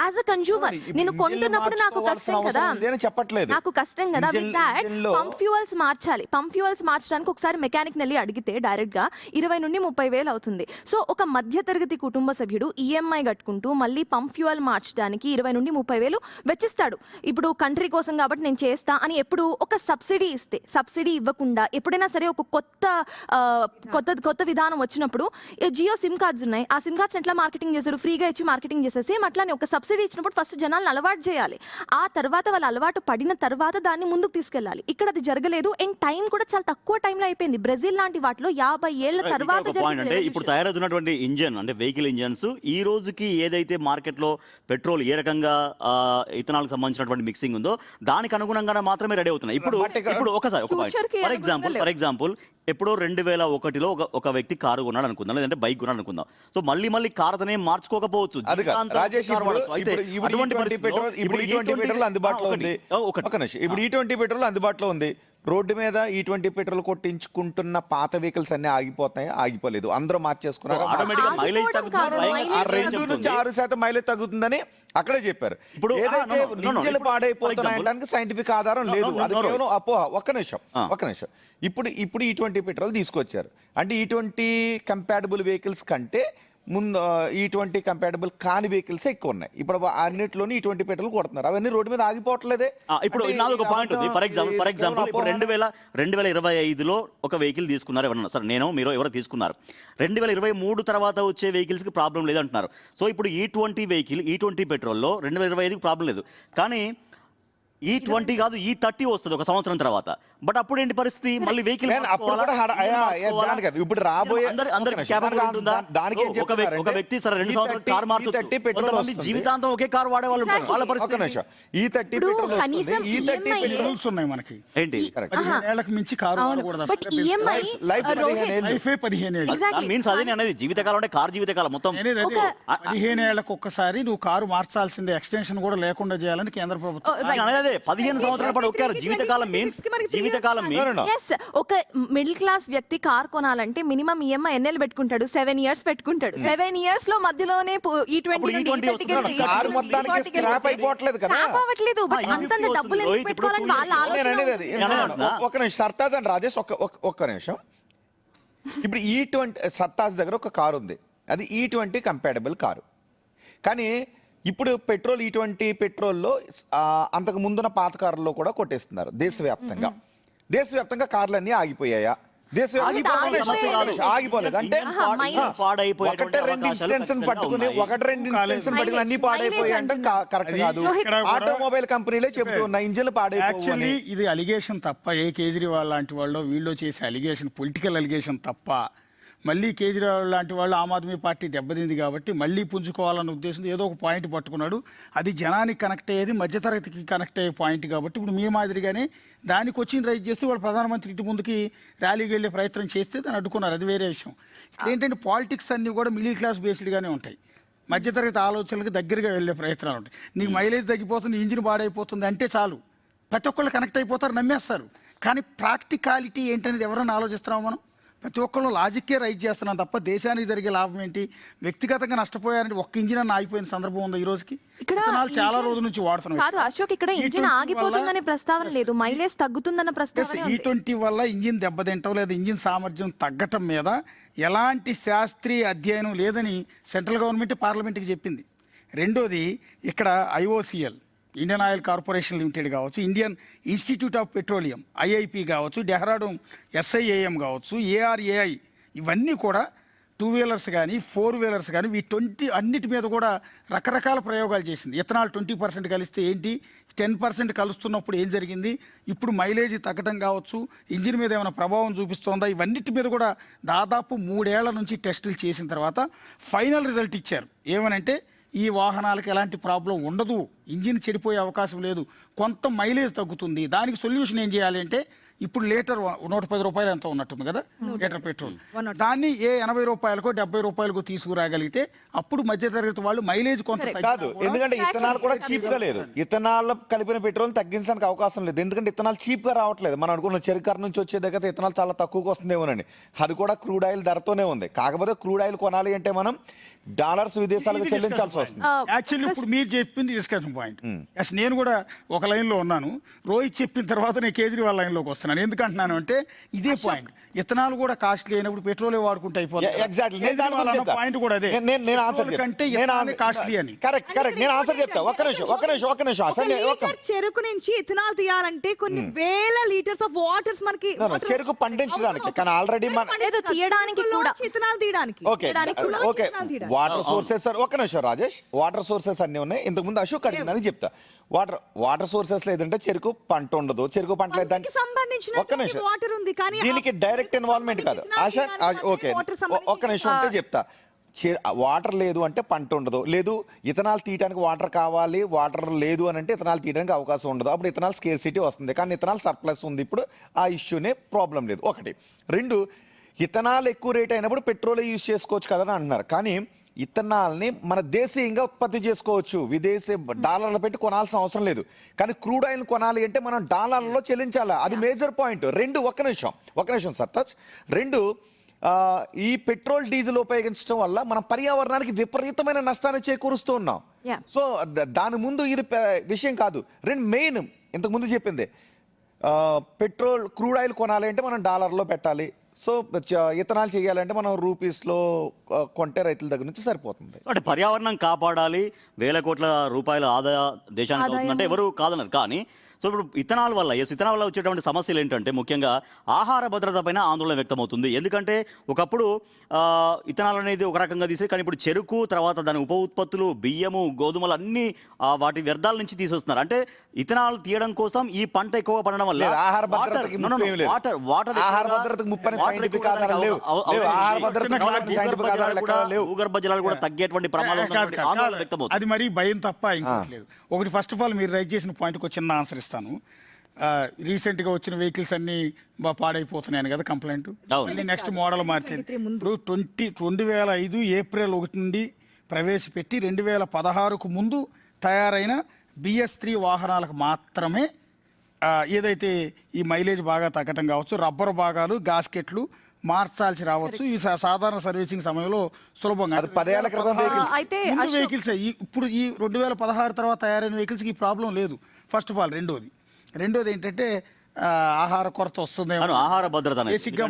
S3: యాజ్ అ కన్స్యూమర్ నేను కొంటున్నప్పుడు నాకు కష్టం కదా,
S5: చెప్పట్లేదు
S3: నాకు కష్టం కదా. విత్ దాట్ పంప్ ఫ్యూయల్స్ మార్చాలి. పంప్ ఫ్యూయల్స్ మార్చడానికి ఒకసారి మెకానిక్ నెల్లి అడిగితే డైరెక్ట్ గా 20 నుండి 30 వేలు అవుతుంది. సో ఒక మధ్యతరగతి కుటుంబ సభ్యుడు ఈఎంఐ కట్టుకుంటూ మళ్ళీ పంప్ ఫ్యూయల్ మార్చడానికి 20 నుండి 30 వేలు వెచ్చిస్తాడు. ఇప్పుడు కంట్రీ కోసం కాబట్టి నేను చేస్తా అని ఎప్పుడు ఒక సబ్సిడీ ఇస్తే, సబ్సిడీ ఇవ్వకుండా ఎప్పుడైనా సరే ఒక కొత్త విధానం వచ్చినప్పుడు జియో సిమ్ కార్డ్స్ ఉన్నాయి, ఆ సిమ్ కార్డ్స్ ఎట్లా మార్కెటింగ్ చేశారు, ఫ్రీగా ఇచ్చి మార్కెటింగ్ చేసేసి అట్లానే ఒక సబ్సిడీ ఇచ్చినప్పుడు ఫస్ట్ జనాలను అలవాటు చేయాలి. ఆ తర్వాత వాళ్ళు అలవాటు పడిన తర్వాత దాన్ని ముందుకు తీసుకెళ్ళాలి. ఇక్కడ అది జరగలేదు. అండ్ టైం కూడా చాలా తక్కువ టైంలో అయిపోయింది. బ్రెజిల్ లాంటి వాటిలో 50 ఏళ్ల తర్వాత
S2: అంటే ఇప్పుడు తయారవుతున్నటువంటి ఇంజన్ అంటే వెహికల్ ఇంజన్స్ ఈ రోజుకి ఏదైతే మార్కెట్ లో పెట్రోల్ ఏ రకంగా ఇథనాల్ సంబంధించినటువంటి మిక్సింగ్ ఉందో దానికి అనుగుణంగా మాత్రమే రెడీ అవుతున్నాయి. ఇప్పుడు ఒకసారి ఒక పాయింట్ ఫర్ ఎగ్జాంపుల్ ఎప్పుడో 2001లో ఒక వ్యక్తి కారు కొన్నాడు అనుకుందాం, లేదంటే బైక్ కొన్నాడు అనుకుందాం. సో మళ్ళీ కారు అతనే మార్చుకోకపోవచ్చు.
S5: రాజేష్ ఇప్పుడు E20 పెట్రోల్ అందుబాటులో ఉంది. ఇప్పుడు E20 పెట్రోల్ అందుబాటులో ఉంది. రోడ్డు మీద E20 పెట్రోల్ కొట్టించుకుంటున్న పాత వెహికల్స్ అన్ని ఆగిపోతాయి, ఆగిపోలేదు, అందరూ మార్చేసుకున్నారు. 2 నుంచి 6% మైలేజ్ తగ్గుతుందని అక్కడే చెప్పారు. ఇప్పుడు ఏదైతే ఇంజన్లు పాడైపోతున్నాయడానికి సైంటిఫిక్ ఆధారం లేదు, అది కేవలం అపోహ. ఒక్క నిమిషం ఇప్పుడు E20 పెట్రోల్ తీసుకొచ్చారు అంటే E20 కంపాటబుల్ వెహికల్స్ కంటే ముందు E20 కంపాటబుల్ కాని వెహికల్స్ ఎక్కువ ఉన్నాయి. ఇప్పుడు అన్నిట్లోని E20 పెట్రోల్ కొడుతున్నారు, అవన్నీ రోడ్డు మీద ఆగిపోవట్లేదే.
S2: ఇప్పుడు నాది ఒక పాయింట్ ఉంది. ఫర్ ఎగ్జాంపుల్ ఇప్పుడు 2025లో ఒక వెహికల్ తీసుకున్నారు ఎవరన్నా, సరే నేను మీరు ఎవరో తీసుకున్నారు. 2023 తర్వాత వచ్చే వెహికల్స్కి ప్రాబ్లం లేదంటున్నారు. సో ఇప్పుడు E20 వెహికల్ E20 పెట్రోల్లో 2025కి ప్రాబ్లం లేదు. కానీ E20 కాదు E30 వస్తుంది ఒక సంవత్సరం తర్వాత. బట్ అప్పుడు ఏంటి పరిస్థితి? మళ్ళీ వెహికల్
S5: ఇప్పుడు రాబోయే
S2: ఒక వ్యక్తి సరే 2 సంవత్సరాలు కార్ మార్చొచ్చు, జీవితాంతం ఒకే కార్ వాడే వాళ్ళు ఉంటారు. వాళ్ళ పరిస్థితి
S5: E30
S1: రూల్స్ ఉన్నాయి మనకి.
S2: ఏంటి?
S1: 15 ఏళ్లకు మించి కారు వాడకూడదు. లైఫ్ 15 ఏళ్ళు
S2: మీన్స్ అదే అనేది జీవితకాలం అంటే కార్ జీవితకాలం మొత్తం
S1: 15 ఏళ్లకు ఒక్కసారి నువ్వు కారు మార్చాల్సిందే, ఎక్స్టెన్షన్ కూడా లేకుండా చేయాలని కేంద్ర ప్రభుత్వం.
S2: అదే 15 సంవత్సరాల పాటు ఒకే జీవితకాలం మీన్స్
S3: ఒక మిడిల్ క్లాస్ వ్యక్తి కార్ కొనాలంటే మినిమం ఈఎంఐ ఎన్నేళ్ళు పెట్టుకుంటాడు? 7 years పెట్టుకుంటాడు. 7 years లో మధ్యలోనే E20 అంతంత డబ్బులు పెట్టుకోవాలని వాళ్ళ ఆలోచన.
S5: సర్తాజ్ అండ్ రాజేష్ ఒక్క నిమిషం. ఇప్పుడు E20 సర్తాజ్ దగ్గర ఒక కారు ఉంది, అది E20 కంపాటబుల్ కారు. కానీ ఇప్పుడు పెట్రోల్ E20 పెట్రోల్లో అంతకు ముందున్న పాత కార్లలో కూడా కొట్టేస్తున్నారు దేశవ్యాప్తంగా కార్లు అన్ని ఆగిపోయాయా? ఆగిపోలేదు అంటే ఒకటి రెండు ఇన్సిడెంట్స్ పట్టుకుని అన్ని పాడైపోయాయి అంటే కరెక్ట్ కాదు. ఆటోమొబైల్ కంపెనీలే చెబుతున్నాయి ఇంజిన్లు పాడైపోయి.
S1: ఇది అలిగేషన్ తప్ప, ఏ కేజ్రీవాల్ లాంటి వాళ్ళు వీళ్ళు చేసే అలిగేషన్ పొలిటికల్ అలిగేషన్ తప్ప, మళ్ళీ కేజ్రీవాల్ లాంటి వాళ్ళు ఆమ్ ఆద్మీ పార్టీ దెబ్బతింది కాబట్టి మళ్ళీ పుంజుకోవాలన్న ఉద్దేశంతో ఏదో ఒక పాయింట్ పట్టుకున్నాడు. అది జనానికి కనెక్ట్ అయ్యేది, మధ్యతరగతికి కనెక్ట్ అయ్యే పాయింట్ కాబట్టి ఇప్పుడు మీ మాదిరిగానే దానికి వచ్చి రైజ్ చేస్తూ వాళ్ళు ప్రధానమంత్రి ఇంటి ముందుకి ర్యాలీకి వెళ్ళే ప్రయత్నం చేస్తే దాన్ని అడ్డుకున్నారు. అది వేరే విషయం. ఇక్కడ ఏంటంటే పాలిటిక్స్ అన్నీ కూడా మిడిల్ క్లాస్ బేస్డ్గానే ఉంటాయి, మధ్యతరగతి ఆలోచనలకు దగ్గరగా వెళ్ళే ప్రయత్నాలు ఉంటాయి. నీకు మైలేజ్ తగ్గిపోతుంది, ఇంజిన్ పాడైపోతుంది అంటే చాలు ప్రతి ఒక్కళ్ళు కనెక్ట్ అయిపోతారు, నమ్మేస్తారు. కానీ ప్రాక్టికాలిటీ ఏంటనేది ఎవరైనా ఆలోచిస్తున్నాము మనం? ప్రతి ఒక్కళ్ళు లాజిక్కే రైజ్ చేస్తున్నాం తప్ప దేశానికి జరిగే లాభం ఏంటి? వ్యక్తిగతంగా నష్టపోయారంటే ఒక్క ఇంజిన్ అన్న ఆగిపోయిన సందర్భం ఉందా ఈ రోజుకి?
S3: ఇక్కడ
S1: ఇథనాల్ చాలా
S3: ఇంజిన్-
S1: రోజుల నుంచి వాడుతున్నాం.
S3: కాదు అశోక్, ఇక్కడ ఇంజిన్ ఆగిపోతుందనే ప్రస్తావన లేదు, మైలేజ్ తగ్గుతుందన్న ప్రస్తావన ఉంది.
S1: E20 వల్ల ఇంజిన్ దెబ్బతింటం లేదా ఇంజిన్ సామర్థ్యం తగ్గటం మీద ఎలాంటి శాస్త్రీయ అధ్యయనం లేదని సెంట్రల్ గవర్నమెంట్ పార్లమెంట్కి చెప్పింది. రెండోది ఇక్కడ IOCL Indian oil corporation limited కావచ్చు, Indian institute of petroleum IIP కావచ్చు, డెహ్రాడూన్ SIAM కావచ్చు, ARAI ఇవన్నీ కూడా 2 వీలర్స్ కానీ 4 వీలర్స్ కానీ వీటి అన్నిటి మీద కూడా రకరకాల ప్రయోగాలు చేసింది. ఇథనాల్ 20% కలిస్తే ఏంటి, 10% కలుస్తున్నప్పుడు ఏం జరిగింది, ఇప్పుడు మైలేజ్ తగ్గడం కావచ్చు, ఇంజిన్ మీద ఏమైనా ప్రభావం చూపిస్తోందా, ఇవన్నిటి మీద కూడా దాదాపు 3 ఏళ్ల నుంచి టెస్టులు చేసిన తర్వాత ఫైనల్ రిజల్ట్ ఇచ్చారు. ఏమనంటే ఈ వాహనాలకు ఎలాంటి ప్రాబ్లం ఉండదు, ఇంజిన్ చెడిపోయే అవకాశం లేదు, కొంత మైలేజ్ తగ్గుతుంది. దానికి సొల్యూషన్ ఏం చేయాలి అంటే ఇప్పుడు లీటర్ 110 రూపాయలు ఎంత ఉన్నట్టుంది కదా లీటర్ పెట్రోల్, దాన్ని 80 రూపాయలకో 70 రూపాయలకో తీసుకురాగలిగితే అప్పుడు మధ్యతరగతి వాళ్ళు మైలేజ్ కొంత
S5: కాదు, ఎందుకంటే ఇథనాల్ కూడా చీప్ గా లేదు. ఇథనాల్ కలిపిన పెట్రోల్ తగ్గించడానికి అవకాశం లేదు, ఎందుకంటే ఇథనాల్ చీప్ గా రావట్లేదు. మనం అనుకున్న చెరుకర నుంచి వచ్చే దగ్గర ఇథనాల్ చాలా తక్కువకి వస్తుందేమోనండి. అది కూడా క్రూడ్ ఆయిల్ ధరతోనే ఉంది. కాకపోతే క్రూడ్ ఆయిల్ కొనాలి అంటే మనం డాలర్స్ విదేశాలకు చెల్లించాల్సి వస్తుంది.
S1: యాక్చువల్లీ ఇప్పుడు మీరు చెప్పింది డిస్కషన్ పాయింట్. అసలు నేను కూడా ఒక లైన్లో ఉన్నాను, రోహిత్ చెప్పిన తర్వాత నేను కేజ్రీవాల్ లైన్లోకి వస్తున్నాను. ఎందుకంటున్నాను అంటే ఇదే పాయింట్, ఇథనాల్ కూడా కాస్ట్లీ అయినప్పుడు పెట్రోలే వాడుకుంటే అయిపోతుంది.
S5: ఎగ్జాక్ట్లీ పాయింట్ కూడా అదే. నేను ఆన్సర్
S1: కంటే కాస్ట్లీ అని.
S5: కరెక్ట్ నేను ఆన్సర్ చెప్తా. ఒక్క నిమిషం
S4: ఒక లీటర్ చెరుకు నుంచి ఇథనాల్ తీయాలంటే కొన్ని వేల లీటర్స్ ఆఫ్ వాటర్స్ మనకి
S5: చెరుకు పండించడానికి, కానీ ఆల్రెడీ
S3: లేదు, తీయడానికి కూడా
S4: ఇథనాల్ తీయడానికి.
S5: ఓకే వాటర్ సోర్సెస్, ఒక్క నిమిషం రాజేష్, వాటర్ సోర్సెస్ అన్ని ఉన్నాయి. ఇంతకు ముందు అశోక్ అడిగిందని చెప్తా. వాటర్ సోర్సెస్ లేదంటే చెరుకు పంట ఉండదు, చెరుకు పంట లేదంటే ఒక్క నిమిషం,
S4: వాటర్ ఉంది కానీ
S5: దీనికి డైరెక్ట్ ఇన్వాల్వ్మెంట్ కాదు ఆశ. ఓకే ఒక్క నిమిషం ఉంటే చెప్తా. వాటర్ లేదు అంటే పంట ఉండదు, లేదు ఇథనాల్ తీయడానికి వాటర్ కావాలి, వాటర్ లేదు అని అంటే ఇథనాల్ తీయడానికి అవకాశం ఉండదు, అప్పుడు ఇథనాల్ స్కేర్సిటీ వస్తుంది. కానీ ఇథనాల్ సర్ప్లస్ ఉంది, ఇప్పుడు ఆ ఇష్యూనే ప్రాబ్లం లేదు. ఒకటి. రెండు, ఇథనాల్ ఎక్కువ రేట్ అయినప్పుడు పెట్రోల్ యూజ్ చేసుకోవచ్చు కదా అని అంటున్నారు. కానీ ఇథనాల్ని మన దేశీయంగా ఉత్పత్తి చేసుకోవచ్చు, విదేశీ డాలర్లు పెట్టి కొనాల్సిన అవసరం లేదు. కానీ క్రూడ్ ఆయిల్ కొనాలి అంటే మనం డాలర్లలో చెల్లించాలి, అది మేజర్ పాయింట్. రెండు, ఒక్క నిమిషం సర్తాజ్. రెండు, ఈ పెట్రోల్ డీజిల్ ఉపయోగించడం వల్ల మనం పర్యావరణానికి విపరీతమైన నష్టాన్ని చేకూరుస్తూ ఉన్నాం. సో దాని ముందు ఇది విషయం కాదు. రెండు, మెయిన్ ఇంతకు ముందు చెప్పింది, పెట్రోల్ క్రూడ్ ఆయిల్ కొనాలి అంటే మనం డాలర్లో పెట్టాలి. సో ఇథనాల్ చేయాలంటే మనం రూపీస్లో కొంటే రైతుల దగ్గర నుంచి సరిపోతుంది.
S2: అంటే పర్యావరణం కాపాడాలి, వేల కోట్ల రూపాయల ఆదాయ దేశానికి అవుతుందంటే ఎవరు కాదన్నారు. కానీ సో ఇప్పుడు ఇథనాల్ వల్ల వచ్చేటువంటి సమస్యలు ఏంటంటే ముఖ్యంగా ఆహార భద్రత పైన ఆందోళన వ్యక్తమవుతుంది. ఎందుకంటే ఒకప్పుడు ఇథనాల్ అనేది ఒక రకంగా తీసి, కానీ ఇప్పుడు చెరుకు తర్వాత దాని ఉప ఉత్పత్తులు, బియ్యము, గోధుమలు అన్ని వాటి వ్యర్థాల నుంచి తీసేస్తున్నారు. అంటే ఇథనాల్ తీయడం కోసం ఈ పంట ఎక్కువ పండడం వల్ల
S5: ఆహార భద్రతకి
S2: భూగర్భ జలాలు కూడా తగ్గేటువంటి ప్రమాదం ఆందోళన వ్యక్తమవుతుంది.
S1: అది మరి భయం తప్ప ఇంకోట్లేదు. ఒకటి, ఫస్ట్ ఆఫ్ ఆల్ మీరు రైజ్ చేసిన పాయింట్కి చిన్న ఆన్సర్ ఇస్తాను. రీసెంట్గా వచ్చిన వెహికల్స్ అన్ని పాడైపోతున్నాయని కదా కంప్లైంట్. మళ్ళీ నెక్స్ట్ మోడల్ మార్చేది. ఇప్పుడు 2005 ఏప్రిల్ 1 నుండి ప్రవేశపెట్టి 2016కు ముందు తయారైన BS3 వాహనాలకు మాత్రమే ఏదైతే ఈ మైలేజ్ బాగా తగ్గటం కావచ్చు, రబ్బర్ భాగాలు, గాస్కెట్లు మార్చాల్సి రావచ్చు. ఈ సాధారణ సర్వీసింగ్ సమయంలో సులభంగా
S5: 10 ఏళ్ల క్రితం
S1: వెహికల్స్ ఇప్పుడు ఈ 2016 తర్వాత తయారైన వెహికల్స్కి ఈ ప్రాబ్లం లేదు. First of all. రెండోది ఏంటంటే ఆహార కొరత వస్తుంది.
S2: ఆహార భద్రత
S1: బేసిక్గా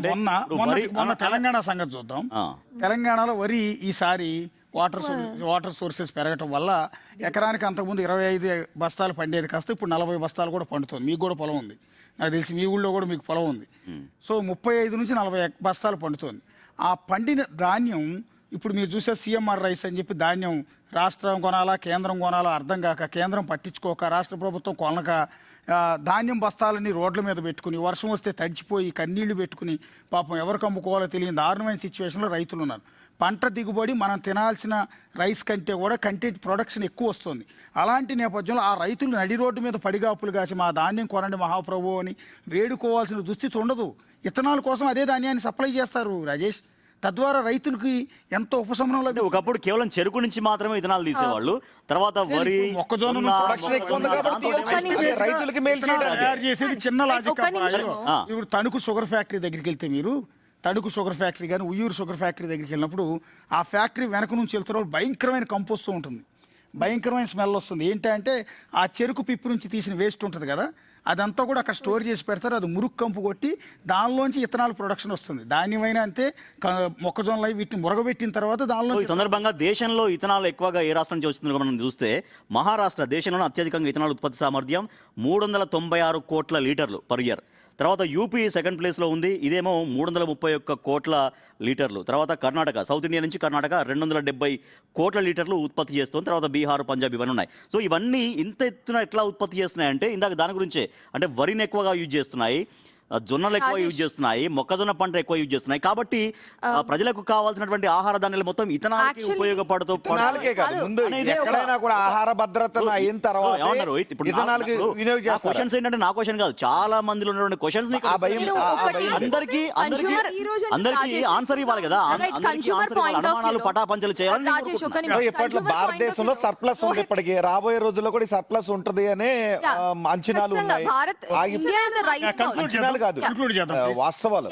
S1: మొన్న తెలంగాణ సంగతి చూద్దాం. తెలంగాణలో వరి ఈసారి వాటర్ సోర్సెస్ పెరగటం వల్ల ఎకరానికి అంతకుముందు 25 బస్తాలు పండేది కాస్త ఇప్పుడు 40 బస్తాలు కూడా పండుతుంది. మీకు కూడా పొలం ఉంది, నాకు తెలిసి మీ ఊళ్ళో కూడా మీకు పొలం ఉంది. సో 35 నుంచి 40 బస్తాలు పండుతుంది. ఆ పండిన ధాన్యం ఇప్పుడు మీరు చూసే CMR రైస్ అని చెప్పి ధాన్యం రాష్ట్రం కొనాలా కేంద్రం కొనాలా అర్థం కాక, కేంద్రం పట్టించుకోక, రాష్ట్ర ప్రభుత్వం కొనక, ధాన్యం బస్తాలని రోడ్ల మీద పెట్టుకుని, వర్షం వస్తే తడిచిపోయి కన్నీళ్లు పెట్టుకుని పాపం ఎవరికి అమ్ముకోవాలో తెలియని దారుణమైన సిచ్యువేషన్లో రైతులు ఉన్నారు. పంట దిగుబడి మనం తినాల్సిన రైస్ కంటే కూడా కంటెంట్ ప్రొడక్షన్ ఎక్కువ వస్తుంది. అలాంటి నేపథ్యంలో ఆ రైతులు నడి రోడ్డు మీద పడిగాపులు కాసి మా ధాన్యం కొనండి మహాప్రభు అని వేడుకోవాల్సిన దుస్థితి ఉండదు. ఇథనాల్ కోసం అదే ధాన్యాన్ని సప్లై చేస్తారు రాజేష్. తద్వారా రైతులకి ఎంతో ఉపశమనం లభిస్తుంది.
S2: ఒకప్పుడు కేవలం చెరుకు నుంచి మాత్రమే ఇథనాల్ తీసేవాళ్ళు, తర్వాత వరి,
S1: మొక్కజొన్న
S5: రైతులకి మేలు
S1: తయారు చేసేది చిన్న లాజిక్. ఇప్పుడు తణుకు షుగర్ ఫ్యాక్టరీ దగ్గరికి వెళ్తే మీరు తణుకు షుగర్ ఫ్యాక్టరీ కానీ ఉయ్యూరు షుగర్ ఫ్యాక్టరీ దగ్గరికి వెళ్ళినప్పుడు ఆ ఫ్యాక్టరీ వెనక నుంచి వెళ్తున్నప్పుడు భయంకరమైన కంపు వస్తూ ఉంటుంది, భయంకరమైన స్మెల్ వస్తుంది. ఏంటంటే ఆ చెరుకు పిప్పు నుంచి తీసిన వేస్ట్ ఉంటుంది కదా, అదంతా కూడా అక్కడ స్టోర్ చేసి పెడతారు. అది మురుగు కంపు కొట్టి దానిలోంచి ఇథనాల్ ప్రొడక్షన్ వస్తుంది. దానివైనా అంతే, మొక్కజొన్నలు వీటిని మురగబెట్టిన తర్వాత దానిలో
S2: ఈ సందర్భంగా దేశంలో ఇథనాల్ ఎక్కువగా ఏ రాష్ట్రం నుంచి వస్తుందో మనం చూస్తే మహారాష్ట్ర దేశంలోనే అత్యధికంగా ఇథనాల్ ఉత్పత్తి సామర్థ్యం 396 కోట్ల లీటర్లు పర్ ఇయర్. తర్వాత యూపీ సెకండ్ ప్లేస్లో ఉంది, ఇదేమో 331 కోట్ల లీటర్లు. తర్వాత కర్ణాటక, సౌత్ ఇండియా నుంచి కర్ణాటక 270 కోట్ల లీటర్లు ఉత్పత్తి చేస్తుంది. తర్వాత బీహార్, పంజాబ్ ఇవన్నీ ఉన్నాయి. సో ఇవన్నీ ఇంత ఎత్తున ఎట్లా ఉత్పత్తి చేస్తున్నాయంటే ఇందాక దాని గురించే, అంటే వరిని ఎక్కువగా యూజ్ చేస్తున్నాయి, జొన్నలు ఎక్కువ యూజ్ చేస్తున్నాయి, మొక్కజొన్న పంట ఎక్కువ యూజ్ చేస్తున్నాయి. కాబట్టి ప్రజలకు కావాల్సినటువంటి ఆహార ధాన్యాలు మొత్తం ఇథనాల్కి ఉపయోగపడుతూ
S5: ఇథనాల్కే కాదు, ముందు ఎక్కడైనా కూడా ఆహార భద్రత అయిన తర్వాత
S2: ఏమన్నారు
S5: ఇథనాల్కి వినియోగం చేస్తారు.
S2: క్వశ్చన్స్ ఏంటంటే నా క్వశ్చన్ కాదు, చాలా మందిలో ఉన్నటువంటి క్వశ్చన్స్ అందరికి ఆన్సర్ ఇవ్వాలి కదా, అందరికీ ఆన్సర్ ఇవ్వాలి. అనుమానాలు పటాపంచలు చేయాలని నేను కోరుకుంటున్నాను.
S5: ఇప్పట్లో భారతదేశంలో సర్ప్లస్ ఉంది, ఇప్పటికి రాబోయే రోజుల్లో కూడా సర్ప్లస్ ఉంటది అనే అంచనాలు ఉన్నాయి. అంచనాలు కాదు, వాస్తవాలు.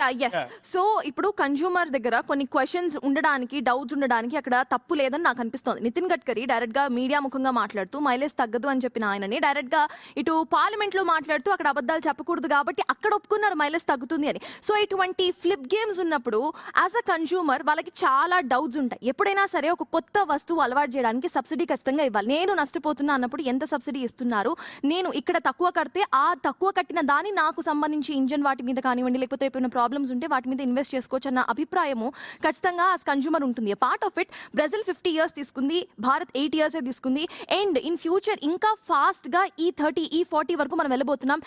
S3: సో ఇప్పుడు కన్స్యూమర్ దగ్గర కొన్ని క్వశ్చన్స్ ఉండడానికి, డౌట్స్ ఉండడానికి అక్కడ తప్పు లేదని నాకు అనిపిస్తుంది. నితిన్ గడ్కరీ డైరెక్ట్ గా మీడియా ముఖంగా మాట్లాడుతూ మైలేజ్ తగ్గదు అని చెప్పిన ఆయనని డైరెక్ట్ గా ఇటు పార్లమెంట్ లో మాట్లాడుతూ అక్కడ అబద్ధాలు చెప్పకూడదు కాబట్టి అక్కడ ఒప్పుకున్నారు మైలేజ్ తగ్గుతుంది అని. సో ఇటువంటి ఫ్లిప్ గేమ్స్ ఉన్నప్పుడు యాజ్ అ కన్స్యూమర్ వాళ్ళకి చాలా డౌట్స్ ఉంటాయి. ఎప్పుడైనా సరే ఒక కొత్త వస్తువు అలవాటు చేయడానికి సబ్సిడీ ఖచ్చితంగా ఇవ్వాలి. నేను నష్టపోతున్నా అన్నప్పుడు ఎంత సబ్సిడీ ఇస్తున్నారు, నేను ఇక్కడ తక్కువ కడితే ఆ తక్కువ కట్టిన దాని నాకు సంబంధించి ఇంజన్ వాటి మీద కానివ్వండి, లేకపోతే ఏమైనా ప్రాబ్లమ్స్ ఉంటే వాటి మీద ఇన్వెస్ట్ చేసుకోవచ్చు అన్న అభిప్రాయము ఖచ్చితంగా కన్స్యూమర్ ఉంటుంది. Part of it Brazil 50 years తీసుకుంది, భారత్ 8 years తీసుకుంది. అండ్ ఇన్ ఫ్యూచర్ ఇంకా ఫాస్ట్ గా ఈ 30, ఈ 40 వరకు మనం వెళ్ళబోతున్నాం.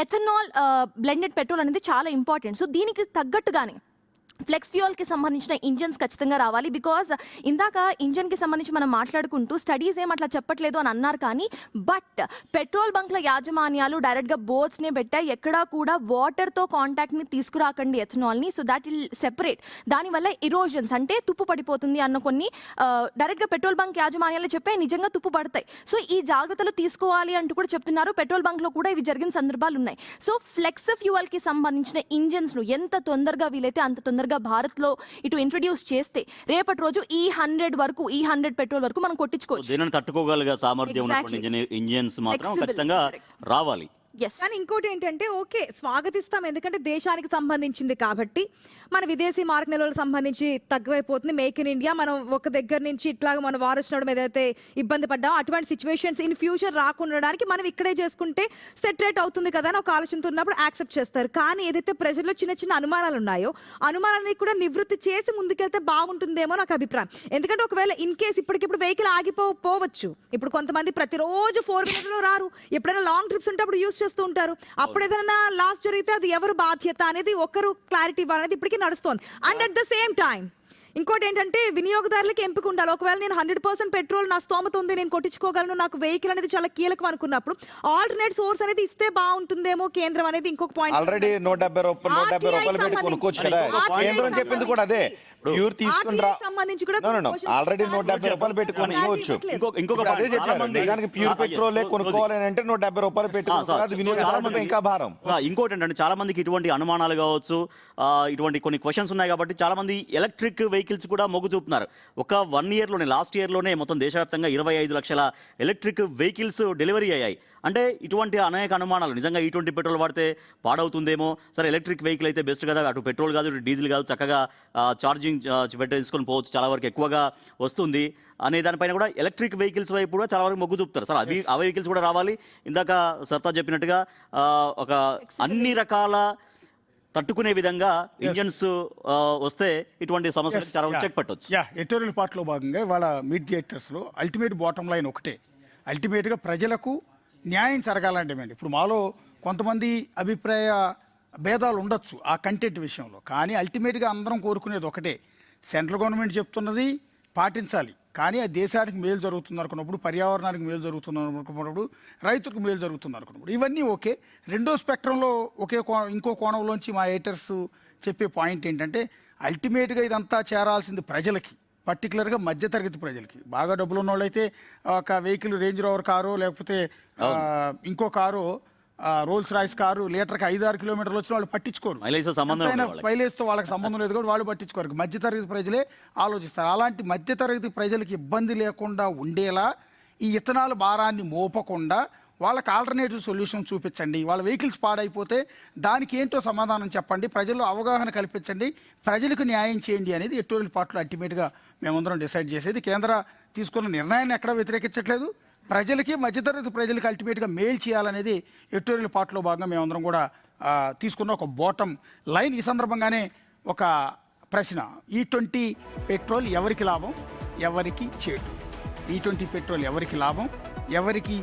S3: ఎథనాల్ బ్లెండెడ్ పెట్రోల్ అనేది చాలా ఇంపార్టెంట్. సో దీనికి తగ్గట్టుగానే ఫ్లెక్స్ ఫ్యూయల్కి సంబంధించిన ఇంజన్స్ ఖచ్చితంగా రావాలి. బికాజ్ ఇందాక ఇంజన్కి సంబంధించి మనం మాట్లాడుకుంటూ స్టడీస్ ఏం అట్లా చెప్పట్లేదు అని అన్నారు, కానీ బట్ పెట్రోల్ బంక్ల యాజమాన్యాలు డైరెక్ట్గా బోర్డ్స్నే పెట్టాయి, ఎక్కడా కూడా వాటర్తో కాంటాక్ట్ని తీసుకురాకండి ఎథనాల్ని, సో దాట్ విల్ సెపరేట్. దానివల్ల ఇరోజన్స్ అంటే తుప్పు పడిపోతుంది అన్న కొన్ని డైరెక్ట్గా పెట్రోల్ బంక్ యాజమాన్యాలు చెప్పే నిజంగా తుప్పు పడతాయి. సో ఈ జాగ్రత్తలు తీసుకోవాలి అంటూ కూడా చెప్తున్నారు. పెట్రోల్ బంక్లో కూడా ఇవి జరిగిన సందర్భాలు ఉన్నాయి. సో ఫ్లెక్స్ ఫ్యూయల్కి సంబంధించిన ఇంజన్స్ను ఎంత తొందరగా వీలైతే అంత తొందరగా భారత్ లో ఇటు ఇంట్రొడ్యూస్ చేస్తే రేపటి రోజు ఈ 100 పెట్రోల్ వరకు మనం కొట్టించుకోవచ్చు.
S2: దీనిని తట్టుకోగలిగే సామర్థ్యం ఉన్నటువంటి ఇంజన్స్ మాత్రం ఖచ్చితంగా రావాలి.
S4: కానీ ఇంకోటి ఏంటంటే ఓకే స్వాగతిస్తాం, ఎందుకంటే దేశానికి సంబంధించింది కాబట్టి మన విదేశీ మార్క్ నిల్వలకు సంబంధించి తగ్గిపోతుంది. మేక్ ఇన్ ఇండియా, మనం ఒక దగ్గర నుంచి ఇట్లాగా మనం వార్ వచ్చినప్పుడు ఏదైతే ఇబ్బంది పడ్డామో అటువంటి సిచ్యువేషన్స్ ఇన్ ఫ్యూచర్ రాకుండా మనం ఇక్కడే చేసుకుంటే సెటరేట్ అవుతుంది కదా అని ఒక ఆలోచనతో ఉన్నప్పుడు యాక్సెప్ట్ చేస్తారు. కానీ ఏదైతే ప్రజల్లో చిన్న చిన్న అనుమానాలు ఉన్నాయో అనుమానాన్ని కూడా నివృత్తి చేసి ముందుకెళ్తే బాగుంటుందేమో నాకు అభిప్రాయం. ఎందుకంటే ఒకవేళ ఇన్ కేసు ఇప్పటికిప్పుడు వెహికల్ ఆగిపోవచ్చు. ఇప్పుడు కొంతమంది ప్రతిరోజు 4 wheelers లో రారు, ఎప్పుడైనా లాంగ్ ట్రిప్స్ ఉంటే అప్పుడు యూస్ చేస్తూ ఉంటారు. అప్పుడు ఏదైనా లాస్ జరిగితే అది ఎవరు బాధ్యత అనేది ఒకరు క్లారిటీ ఇవ్వాలనేది ఇప్పటికీ నడుస్తోంది. And at the same time ఇంకోటి ఏంటంటే వినియోగదారులకి ఎంపిక ఉండాలి. ఒకవేళ నేను 100% పెట్రోల్ నా స్తోమత ఉంది, నేను కొట్టించుకోగలను, నాకు వెహికల్ అనేది చాలా కీలకం అనుకున్నప్పుడు ఆల్టర్నేట్ సోర్స్ అనేది ఇస్తే బాగుంటుందేమో కేంద్రం అనేది ఇంకొక పాయింట్.
S5: ఆల్రెడీ 170 రూపాయలు పెట్టి కొనుక్కోవచ్చు కదా, కేంద్రం చెప్పింది కూడా అదే. ప్యూర్ తీసుకుంటా
S4: సంబంధించి కూడా
S5: ఆల్రెడీ 170 రూపాయలు పెట్టి కొనుక్కోవచ్చు.
S2: ఇంకొక
S5: అదే చెప్పారు, నిజానికి ప్యూర్ పెట్రోల్ కొనుక్కోవాలి అంటే 170 రూపాయలు పెట్టి వినియోగదారులకు ఇంకా భారం.
S2: ఇంకోటి ఏంటంటే చాలా మందికి ఇటువంటి అనుమానాలు కావచ్చు, ఇటువంటి కొన్ని క్వశ్చన్స్ ఉన్నాయి కాబట్టి చాలా మంది ఎలక్ట్రిక్ వెహికల్స్ కూడా మొగ్గు చూపుతున్నారు. ఒక 1 yearలోనే లాస్ట్ ఇయర్లోనే మొత్తం దేశవ్యాప్తంగా 25 లక్షల ఎలక్ట్రిక్ వెహికల్స్ డెలివరీ అయ్యాయి. అంటే ఇటువంటి అనేక అనుమానాలు, నిజంగా ఇటువంటి పెట్రోల్ వాడితే పాడవుతుందేమో, సరే ఎలక్ట్రిక్ వెహికల్ అయితే బెస్ట్ కదా, అటు పెట్రోల్ కాదు ఇటు డీజిల్ కాదు, చక్కగా ఛార్జింగ్ తీసుకొని పోవచ్చు, చాలా వరకు ఎక్కువగా వస్తుంది అనే దానిపైన కూడా ఎలక్ట్రిక్ వెహికల్స్ వైపు కూడా చాలా వరకు మొగ్గు చూపుతారు. సార్ అది ఆ వెహికల్స్ కూడా రావాలి. ఇందాక సర్తా చెప్పినట్టుగా ఒక అన్ని రకాల తట్టుకునే విధంగా ఇంజన్స్ వస్తే ఇటువంటి సమస్యలకు చాలా చెక్ పెట్టవచ్చు.
S1: ఎడిటోరియల్ పార్ట్లో భాగంగా ఇవాళ మీట్ థియేటర్స్లో అల్టిమేట్ బాటమ్ లైన్ ఒకటే, అల్టిమేట్గా ప్రజలకు న్యాయం జరగాలని డిమాండ్. ఇప్పుడు మాలో కొంతమంది అభిప్రాయ భేదాలు ఉండొచ్చు ఆ కంటెంట్ విషయంలో, కానీ అల్టిమేట్గా అందరం కోరుకునేది ఒకటే, సెంట్రల్ గవర్నమెంట్ చెప్తున్నది పాటించాలి, కానీ ఆ దేశానికి మేలు జరుగుతుంది అనుకున్నప్పుడు, పర్యావరణానికి మేలు జరుగుతుంది అనుకున్నప్పుడు, రైతులకు మేలు జరుగుతుంది అనుకున్నప్పుడు ఇవన్నీ ఓకే. రెండో స్పెక్ట్రంలో ఇంకో కోణంలోంచి మా ఎడిటర్స్ చెప్పే పాయింట్ ఏంటంటే అల్టిమేట్గా ఇదంతా చేరాల్సింది ప్రజలకి, పర్టికులర్గా మధ్యతరగతి ప్రజలకి. బాగా డబ్బులు ఉన్న వాళ్ళైతే ఒక వెహికల్ రేంజ్ రోవర్ కారో లేకపోతే ఇంకో కారో రోల్స్ రాయిస్ కారు లీటర్కి 5-6 కిలోమీటర్లు వచ్చిన వాళ్ళు పట్టించుకోరు.
S2: మైలేజ్తో సంబంధం
S1: ఎంతైనా
S2: ఉండదు వాళ్ళకి.
S1: మైలేజ్తో వాళ్ళకి సంబంధం లేదు కూడా వాళ్ళు పట్టించుకోరు. మధ్యతరగతి ప్రజలే ఆలోచిస్తారు. అలాంటి మధ్యతరగతి ప్రజలకు ఇబ్బంది లేకుండా ఉండేలా ఈ ఇథనాల్ భారాన్ని మోపకుండా వాళ్ళకి ఆల్టర్నేటివ్ సొల్యూషన్ చూపించండి. వాళ్ళ వెహికల్స్ పాడైపోతే దానికి ఏంటో సమాధానం చెప్పండి, ప్రజల్లో అవగాహన కల్పించండి, ప్రజలకు న్యాయం చేయండి అనేది ఎడిటోరియల్ పార్ట్లో అల్టిమేట్గా మేమందరం డిసైడ్ చేసేది. కేంద్ర తీసుకున్న నిర్ణయాన్ని ఎక్కడ వ్యతిరేకించట్లేదు, ప్రజలకి మధ్యతరగతి ప్రజలకి అల్టిమేట్గా మేలు చేయాలనేది ఎడిటోరియల్ పార్ట్లో భాగంగా మేమందరం కూడా తీసుకున్న ఒక బాటమ్ లైన్. ఈ సందర్భంగానే ఒక ప్రశ్న, E20 పెట్రోల్ ఎవరికి లాభం, ఎవరికి చేటు? E20 పెట్రోల్ ఎవరికి లాభం, ఎవరికి